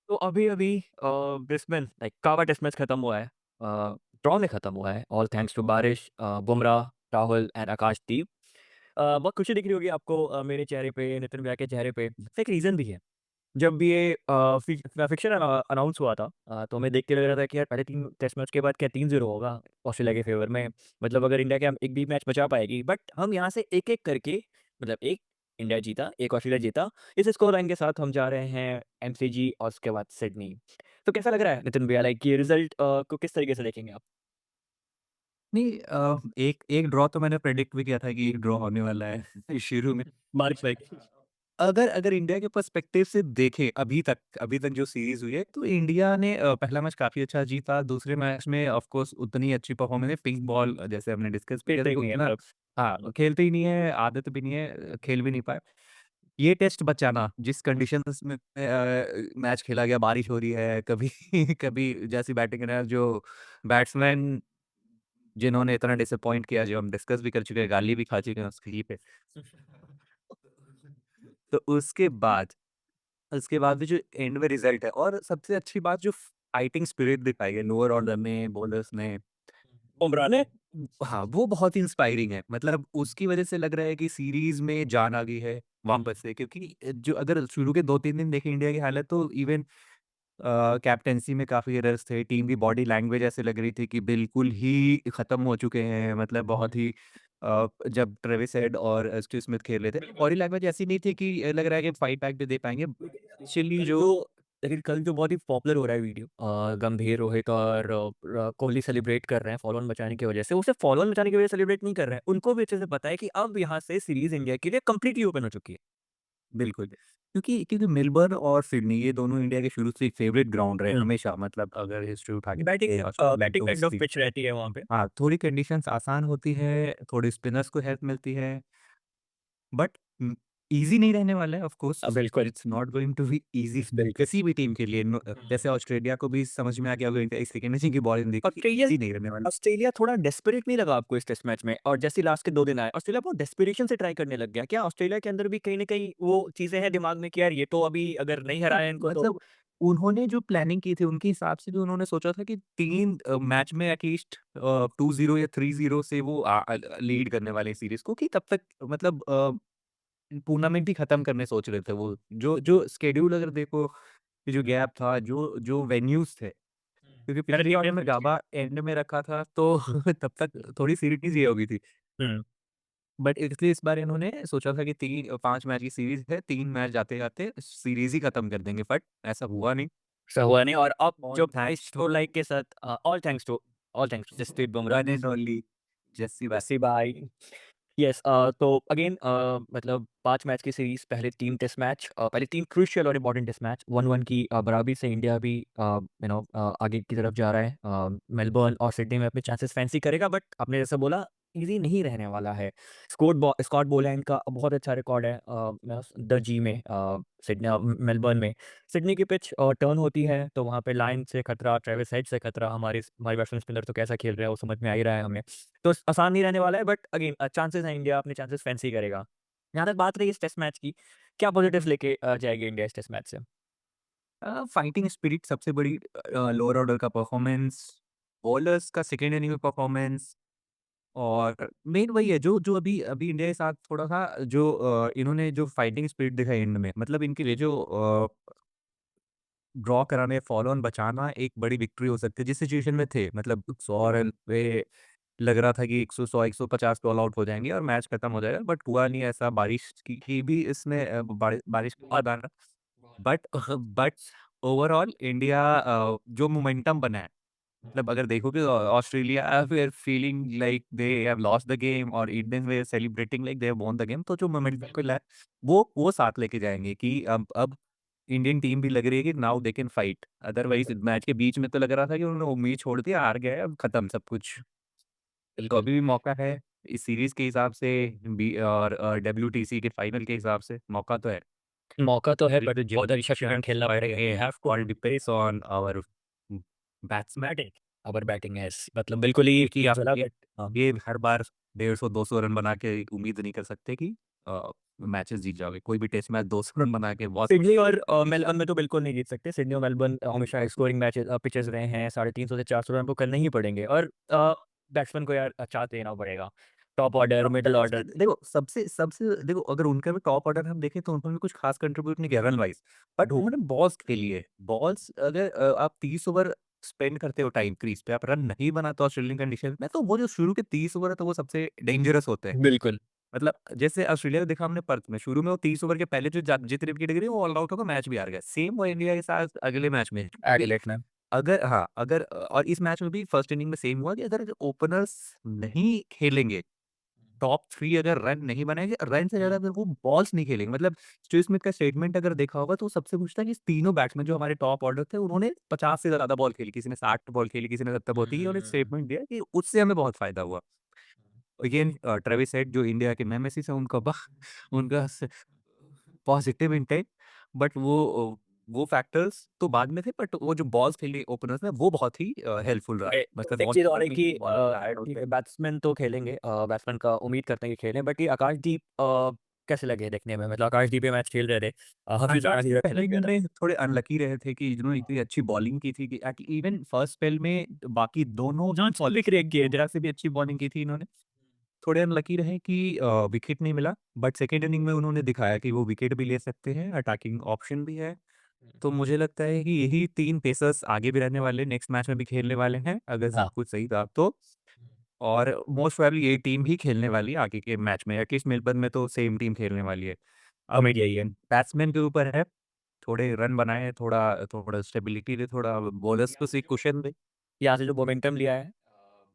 तो अभी-अभी Brisbane like कावा टेस्ट मैच खत्म हुआ है। ड्रॉ में खत्म हुआ है ऑल थैंक्स टू बारिश, बुमराह, राहुल एंड आकाशदीप। बहुत खुशी दिख रही होगी आपको मेरे चेहरे पे, नितिन भैया के चेहरे पे। इसका एक रीज़न भी है। जब भी ये फिक्सचर अनाउंस हुआ था तो हमें देख के लग रहा था कि यार पहले 3 टेस्ट मैच के बाद क्या 3-0 होगा ऑस्ट्रेलिया के फ़ेवर में। मतलब अगर इंडिया क्या एक भी मैच बचा पाएगी, बट हम यहाँ से एक-एक करके मतलब एक इंडिया जीता, एक ऑस्ट्रेलिया जीता। इस स्कोर लाइन के साथ हम जा रहे हैं एमसीजी और उसके बाद सिडनी। तो कैसा लग रहा है नितिन भैया, लाइक ये रिज़ल्ट को किस तरीके से देखेंगे आप? नहीं एक एक ड्रॉ तो मैंने प्रेडिक्ट भी किया था कि एक ड्रॉ होने वाला है शुरू में। मार्क्स लाइक अगर अगर इंडिया के पर्सपेक्टिव से देखें अभी तक जो सीरीज़ हुई है, तो इंडिया ने पहला मैच काफ़ी अच्छा जीता, दूसरे मैच में ऑफ कोर्स उतनी अच्छी परफॉर्मेंस है, पिंक बॉल जैसे हमने डिस्कस भी किया था खेलते ही कि नहीं है उतना मतलब। हाँ, खेलते ही नहीं है, आदत भी नहीं है, खेल भी नहीं पाए। ये टेस्ट बचाना जिस कंडीशंस में मैच खेला गया, बारिश हो रही है, कभी कभी जैसी बैटिंग है जो बैट्समैन जिन्होंने इतना डिसअपॉइंट किया, जो हम डिस्कस भी कर चुके हैं, गाली भी खा चुके हैं उसकी पे। तो उसके बाद भी जो एंड में रिज़ल्ट है और सबसे अच्छी बात जो फाइटिंग स्पिरिट दिखाई है लोअर ऑर्डर में, बॉलर्स ने, बुमराह ने हाँ, वो बहुत ही इंस्पायरिंग है। मतलब उसकी वज़ह से लग रहा है कि सीरीज़ में जान आ गई है वापस से क्योंकि जो अगर शुरू के 2-3 दिन देखें इंडिया की हालत तो इवन कैप्टेंसी में काफ़ी एरर्स थे, टीम की बॉडी लैंग्वेज ऐसे लग रही थी कि बिल्कुल ही खत्म हो चुके हैं, मतलब बहुत ही जब ट्रेविस हेड और स्टीव स्मिथ खेल रहे थे, बॉडी लैंग्वेज ऐसी नहीं थी कि लग रहा है कि फाइट बैक भी दे पाएँगे। एक्चुअली कल जो जो लेकिन कल जो बहुत ही पॉपुलर हो रहा है वीडियो, गंभीर, रोहित और कोहली सेलिब्रेट कर रहे हैं फॉलो ऑन बचाने की वजह से। वो सिर्फ फॉलो ऑन बचाने की वजह से सेलिब्रेट नहीं कर रहे हैं। उनको भी अच्छे से पता है कि अब यहाँ से सीरीज़ इंडिया के लिए कंप्लीटली ओपन हो चुकी है। बिल्कुल, क्योंकि मेलबर्न और सिडनी ये दोनों इंडिया के शुरू से फेवरेट ग्राउंड रहे हुँ। हमेशा मतलब अगर हिस्ट्री उठा के बैटिंग देखें Australian batting kind tours of की। पिच रहती है वहाँ पे। हाँ, थोड़ी कंडीशंस आसान होती है, थोड़ी स्पिनर्स को हेल्प मिलती है। बट ईज़ी नहीं रहने वाला है ऑफ कोर्स, बिल्कुल। It's not going to be easy बिल्कुल। किसी भी टीम के लिए जैसे ऑस्ट्रेलिया को भी समझ में आ गया होगा इंडिया इस सेकंड इनिंग की बॉलिंग देख के ऑस्ट्रेलिया ईज़ी नहीं रहने वाला। ऑस्ट्रेलिया थोड़ा डेस्परेट नहीं लगा आपको इस टेस्ट मैच में? और जैसे लास्ट के 2 दिन आए, ऑस्ट्रेलिया बहुत डेस्परेशन से ट्राई करने लग गया। क्या ऑस्ट्रेलिया के अंदर भी कहीं न कहीं वो चीज़ें हैं दिमाग में कि यार ये तो अभी अगर नहीं हराया इनको तो मतलब उन्होंने जो प्लानिंग की थी उनके हिसाब से भी उन्होंने सोचा था कि 3 मैच में एटलीस्ट 2-0 या 3-0 से वो लीड करने वाले सीरीज़ को कि तब तक मतलब टूर्नामेंट ही खत्म करने सोच रहे थे वो। जो जो शेड्यूल अगर देखो, ये जो गैप था, जो जो वेन्यूज़ थे, क्योंकि पिछली बार रिलेटिव उन्होंने गाबा एंड में रखा था तो तब तक थोड़ी सीरीज़ ये हो गई थी। हुँ। बट इसलिए इस बार इन्होंने सोचा था कि 5 मैच की सीरीज़ है, 3 मैच जाते-जाते सीरीज़ ही खत्म कर देंगे, बट ऐसा हुआ नहीं। ऐसा हुआ नहीं और अब ऑल जो थैंक्स स्कोर टू लाइन के साथ all thanks to Jasprit Bumrah, one and only Jassi bye. Jassi भाई। यस, तो अगेन मतलब 5 मैच की सीरीज़, पहले 3 टेस्ट मैच, पहले 3 क्रूशियल और इम्पोर्टेंट टेस्ट मैच, 1-1 की बराबरी से इंडिया भी आगे की तरफ जा रहा है। मेलबर्न और सिडनी में अपने चांसेस फैंसी करेगा, बट आपने जैसा बोला ईज़ी नहीं रहने वाला है। स्कॉट बोलैंड का बहुत अच्छा रिकॉर्ड है द जी में, मेलबर्न में। सिडनी की पिच टर्न होती है तो वहाँ पे लाइन से खतरा, ट्रेविस हेड से खतरा, हमारे बैट्समैन स्पिनर तो कैसा खेल रहा है वो समझ में आ ही रहा है हमें। तो आसान नहीं रहने वाला है, बट अगेन चांसेस हैं इंडिया अपने चांसेस फैंसी करेगा। जहाँ तक बात रही इस टेस्ट मैच की, क्या पॉजिटिव्स लेके जाएगी इंडिया इस टेस्ट मैच से? फाइटिंग स्पिरिट सबसे बड़ी, लोअर ऑर्डर का परफॉर्मेंस, बॉलर्स का सेकंड इनिंग में परफॉर्मेंस और मेन वही है जो जो अभी अभी इंडिया के साथ थोड़ा-सा जो इन्होंने जो फाइटिंग स्पिरिट दिखाई एंड में, मतलब इनके लिए जो ड्रॉ कराने, फॉलो ऑन बचाना एक बड़ी विक्ट्री हो सकती है, जिस सिचुएशन में थे मतलब 100 रन पे लग रहा था कि 100, 150 पे ऑल आउट हो जाएँगे और मैच खत्म हो जाएगा, बट हुआ नहीं ऐसा। बारिश की भी इसमें बारिश के बाद आना, बट बट ओवरऑल इंडिया जो मोमेंटम बना है, मतलब अगर देखोगे ऑस्ट्रेलिया वे feeling like they have lost the game और इंडियंस वे celebrating like they have won the game, तो जो मोमेंटम को ला वो साथ लेके जाएँगे कि अब इंडियन टीम भी लग रही है कि now they can fight. Otherwise match के बीच में तो लग रहा था कि उन्होंने उम्मीद छोड़ दी, हार गए, अब खत्म सब कुछ। तो बिल्कुल। अभी भी मौका है इस सीरीज़ के हिसाब से बी और डब्ल्यूटीसी के फाइनल के हिसाब से मौका तो है। मौका तो है, बट जो ऋषभ शर्मा खेलना पड़ेगा। they have to all depends on our batsman batting, our batting है मतलब बिल्कुल ही क्योंकि आप चला बट हाँ। ये हर बार 150-200 रन बना के उम्मीद नहीं कर सकते कि अ मैचेस जीत जाओगे। कोई भी टेस्ट मैच 200 रन बना के बहुत सिडनी और मेलबर्न में तो बिल्कुल नहीं जीत सकते। सिडनी और मेलबर्न हमेशा स्कोरिंग पिचेज़ रहे हैं, 350 से 400 रन तो करने ही पड़ेंगे और बैट्समैन को यार चांस देना पड़ेगा। Top order, middle order. देखो सबसे सबसे देखो अगर उनका भी टॉप ऑर्डर हम देखें तो उन्होंने कुछ खास कंट्रीब्यूट नहीं किया रन वाइज, बट उन्होंने बॉल्स खेली है। बॉल्स अगर आप 30 ओवर स्पेंड करते हो टाइम क्रीज पे, आप रन नहीं बनाते ऑस्ट्रेलियन कंडीशन में, तो वो जो शुरू के 30 ओवर है तो वो सबसे डेंजरस होते हैं। बिल्कुल, मतलब जैसे ऑस्ट्रेलिया को देखा हमने पर्थ में, शुरू में वो 30 ओवर के पहले जो जितने विकेट गिरे वो ऑल आउट होकर मैच भी हार गए। सेम वो इंडिया के साथ अगले मैच में क्योंकि एडिलेड में। अगर हाँ, अगर और इस मैच में भी फर्स्ट इनिंग में सेम हुआ कि अगर ओपनर्स नहीं खेलेंगे, टॉप 3 अगर रन नहीं बनाएँगे, रन से ज़्यादा अगर वो बॉल्स नहीं खेलेंगे, मतलब स्टीव स्मिथ का स्टेटमेंट अगर देखा होगा तो वो सबसे पूछता है कि तीनों बैट्समैन जो हमारे टॉप ऑर्डर थे उन्होंने 50 से ज़्यादा बॉल खेली, किसी ने 60 बॉल खेली, किसी ने 70 बॉल की, उन्होंने स्टेटमेंट दिया कि उससे हमें बहुत फायदा हुआ। अगेन ट्रेविस हेड जो इंडिया के नेमेसिस हैं उनका पॉजिटिव इंटेंट, बट वो फैक्टर्स तो बाद में थे, बट वो जो बॉल्स खेली ओपनर्स ने वो बहुत ही हेल्पफुल रहा। मतलब एक बहुत चीज़ और है कि टायर्ड ठीक होते है हैं। बैट्समैन तो खेलेंगे, बैट्समैन का उम्मीद करते हैं कि खेलें, बट ये आकाशदीप कैसे लगे देखने में? मतलब आकाशदीप ये मैच खेल रहे थे। हफीज़ आकाश आकाशदीप पहले खेल गया गेम था। में थोड़े अनलकी रहे थे कि जिन्होंने इतनी अच्छी बॉलिंग की थी कि इवन फर्स्ट स्पेल में बाकी दोनों जहाँ सॉलिड क्रैक किए, जरा से भी अच्छी बॉलिंग की थी इन्होंने। थोड़े अनलकी रहे कि विकेट नहीं मिला, बट सेकंड इनिंग में उन्होंने दिखाया कि वो विकेट भी ले सकते हैं, अटैकिंग ऑप्शन भी है। तो मुझे लगता है कि यही 3 पेसर्स आगे भी रहने वाले हैं, नेक्स्ट मैच में भी खेलने वाले हैं, अगर सब हाँ। कुछ सही रहा तो। और मोस्ट प्रोबेबली ये टीम ही खेलने वाली है आगे के मैच में, एटलीस्ट मेलबर्न में तो सेम टीम खेलने वाली है। अब उम्मीद यही है। बैट्समैन के ऊपर है, थोड़े रन बनाएँ, थोड़ा थोड़ा स्टेबिलिटी दे, थोड़ा बॉलर्स को सी कुशन दे। यहाँ से जो मोमेंटम लिया है,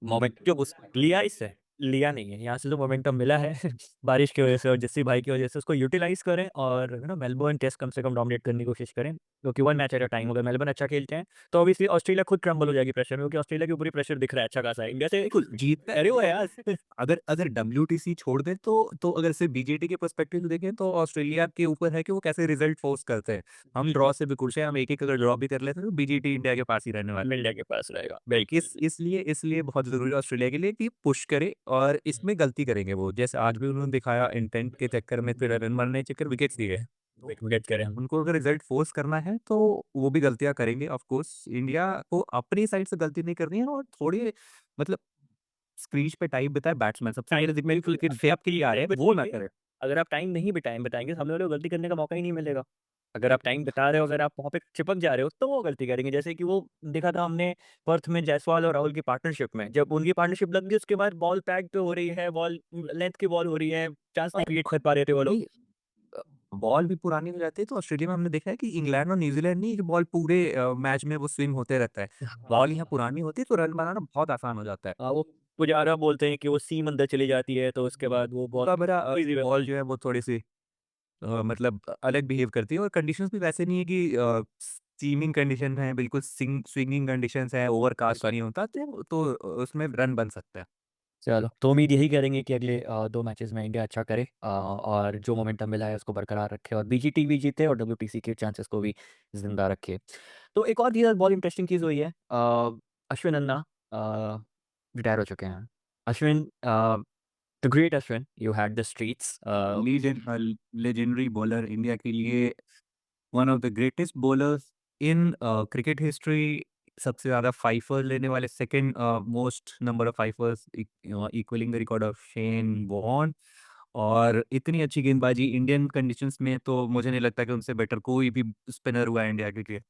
मोमेंट जो उस लिया इससे, लिया नहीं है। यहाँ से जो मोमेंटम मिला है बारिश की वज़ह से और जस्सी भाई की वज़ह से उसको यूटिलाइज़ करें और मेलबोर्न टेस्ट कम से कम डोमिनेट करने की कोशिश करें। क्योंकि 1 मैच एट अ टाइम, अगर मेलबोर्न अच्छा खेलते हैं, तो ऑब्वियसली ऑस्ट्रेलिया खुद क्रम्बल हो जाएगी प्रेशर में, क्योंकि ऑस्ट्रेलिया के ऊपर ही प्रेशर दिख रहा है अच्छा खासा। इंडिया से बिल्कुल, जीतना अरे वो है यार। अगर अगर डब्ल्यूटीसी छोड़ दें तो अगर सिर्फ बीजेटी के पर्सपेक्टिव से देखें तो ऑस्ट्रेलिया के ऊपर है कि वो कैसे रिजल्ट फोर्स करते हैं। हम ड्रॉ से भी खुश हैं, हम एक-एक अगर ड्रॉ भी कर लेते हैं तो बीजेटी इंडिया के पास ही रहने वाला है। इंडिया के पास रहेगा। इसलिए बहुत ज़रूरी है ऑस्ट्रेलिया के लिए कि पुश करे, और इसमें गलती करेंगे वो। जैसे आज भी उन्होंने दिखाया, इंटेंट के चक्कर में फिर रन मारने के चक्कर विकेट्स लिए हैं। तो विकेट करें हम। उनको अगर रिजल्ट फोर्स करना है तो वो भी गलतियाँ करेंगे ऑफ कोर्स। इंडिया को अपनी साइड से गलती नहीं करनी है, और थोड़े मतलब क्रीज पे टाइम बिताए बैट्समैन, सबसे टाइम मेरे दिमाग में विकेट अगर फेंक आपके लिए आ रहे हैं, वो ना करे। अगर आप टाइम नहीं बिताएँगे, सामने वाले को गलती करने का मौका ही नहीं मिलेगा। अगर आप टाइम बिता रहे हो, अगर आप वहाँ पे चिपक जा रहे हो, तो वो गलती करेंगे। जैसे कि वो देखा था हमने पर्थ में जायसवाल और राहुल की पार्टनरशिप में। जब उनकी पार्टनरशिप लग गई, उसके बाद बॉल पैड पे हो रही है, बॉल लेंथ की बॉल हो रही है, चांस नहीं क्रिएट कर पा रहे थे वो लोग। नहीं, बॉल भी पुरानी हो जाती है, तो ऑस्ट्रेलिया में हमने देखा है कि इंग्लैंड और न्यूजीलैंड नहीं, कि बॉल पूरे मैच में वो स्विंग होते रहता है। हाँ। बॉल यहाँ पुरानी होती है तो रन बनाना बहुत आसान हो जाता है। वो पुजारा बोलते हैं कि वो सीम अंदर चली जाती है, तो उसके बाद वो बहुत तो मेरा ईज़ी वे। बॉल जो है वो थोड़ी-सी मतलब अलग बिहेव करती है, और कंडीशंस भी वैसे नहीं है कि स्टीमिंग कंडीशन है, बिल्कुल स्विंगिंग कंडीशंस है, ओवरकास्ट नहीं होता, तो उसमें रन बन सकता है। चलो, तो उम्मीद यही करेंगे कि अगले 2 मैचेज़ में इंडिया अच्छा करे, और जो मोमेंटम मिला है उसको बरकरार रखे और बीजीटी भी जीते और डब्ल्यूटीसी के चांसेस को भी ज़िंदा रखे। तो एक और चीज़ बहुत इंटरेस्टिंग चीज़ हुई है, अश्विन अन्ना रिटायर हो चुके हैं। Ashwin, the great Ashwin, you had the streets, legendary bowler India के लिए, one of the greatest bowlers in cricket history, सबसे ज़्यादा फाइफर लेने वाले, second most number of fifers, equalling the record of Shane Warne. और इतनी अच्छी गेंदबाजी इंडियन कंडीशंस में तो मुझे नहीं लगता कि उनसे बेटर कोई भी स्पिनर हुआ है इंडिया के लिए।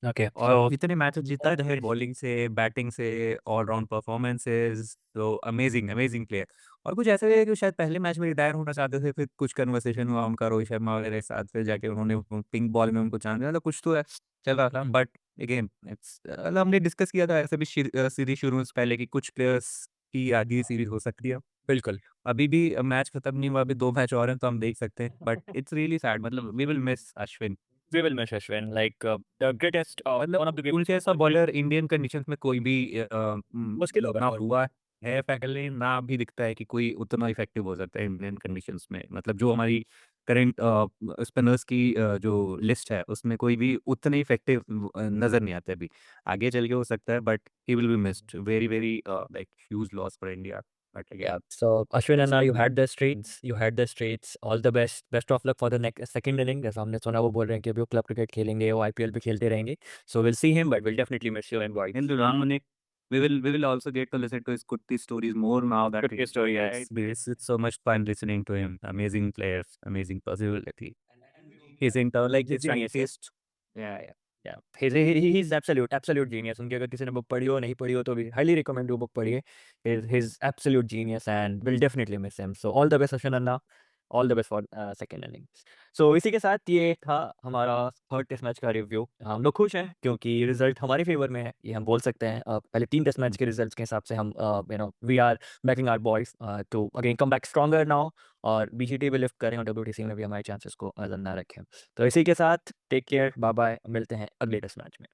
ओके। और इतने मैचेस जीता है बॉलिंग से, बैटिंग से, ऑलराउंड परफॉर्मेंसेस, तो अमेजिंग, अमेजिंग प्लेयर। और कुछ ऐसे है कि शायद पहले मैच में रिटायर होना चाहते थे, फिर कुछ कन्वर्सेशन हुआ उनका रोहित शर्मा वगैरह के साथ, फिर जाके उन्होंने पिंक बॉल में उनको चांस दिया, तो कुछ तो चल रहा था, बट अगेन इट्स हमने डिस्कस किया था ऐसे भी सीरीज शुरू से पहले कि कुछ प्लेयर्स की आधी सीरीज हो सकती है। बिल्कुल। अभी भी मैच खत्म नहीं हुआ, अभी 2 मैच और हैं तो हम देख सकते हैं, बट इट्स रियली सैड, मतलब we will miss Ashwin. We will miss Ashwin like the greatest, मतलब वन ऑफ द उनके ग्रेटेस्ट ऐसा बॉलर इंडियन कंडीशंस में कोई भी मुश्किल होगा ना बहुत। हुआ है पहले, ना अभी दिखता है कि कोई उतना इफेक्टिव हो सकता है इंडियन कंडीशंस में। मतलब जो हमारी करंट स्पिनर्स की जो लिस्ट है उसमें कोई भी उतने इफेक्टिव नजर नहीं आते अभी। आगे चल के हो सकता है, but he will be missed, very very like huge loss for India. But या So Ashwin and you absolutely. had the streets, you had the streets. All the best, best of luck for the next second inning. जैसा हमने सुना वो बोल रहे हैं कि अभी वो क्लब क्रिकेट खेलेंगे, वो आईपीएल भी खेलते रहेंगे. So we'll see him, but we'll definitely miss you and boys. In the long run, we will also get to listen to his Kutti stories more now that Kutti story, yes. it's so much fun listening to him. Amazing players, amazing personality. He's into like He's his a genius. scientist. Yeah. Yeah, he's absolute genius. उनकी अगर किसी ने book पढ़ी हो नहीं पढ़ी हो तो भी highly recommend वो बुक पढ़िए. He's absolute genius and we'll definitely miss him. So all the best Ashwin Anna, all the best for second innings. So इसी के साथ ये था हमारा थर्ड टेस्ट मैच का रिव्यू. हम लोग खुश हैं क्योंकि रिजल्ट हमारे फेवर में है, ये हम बोल सकते हैं. पहले 3 टेस्ट मैच के रिजल्ट्स के हिसाब से हम we are backing our boys to again come back stronger now और बीसीटी भी लिफ्ट करें और डब्ल्यूटीसी में भी हमारे चांसेस को जिंदा रखें. तो इसी के साथ टेक केयर, बाय बाय, मिलते हैं अगले टेस्ट मैच में.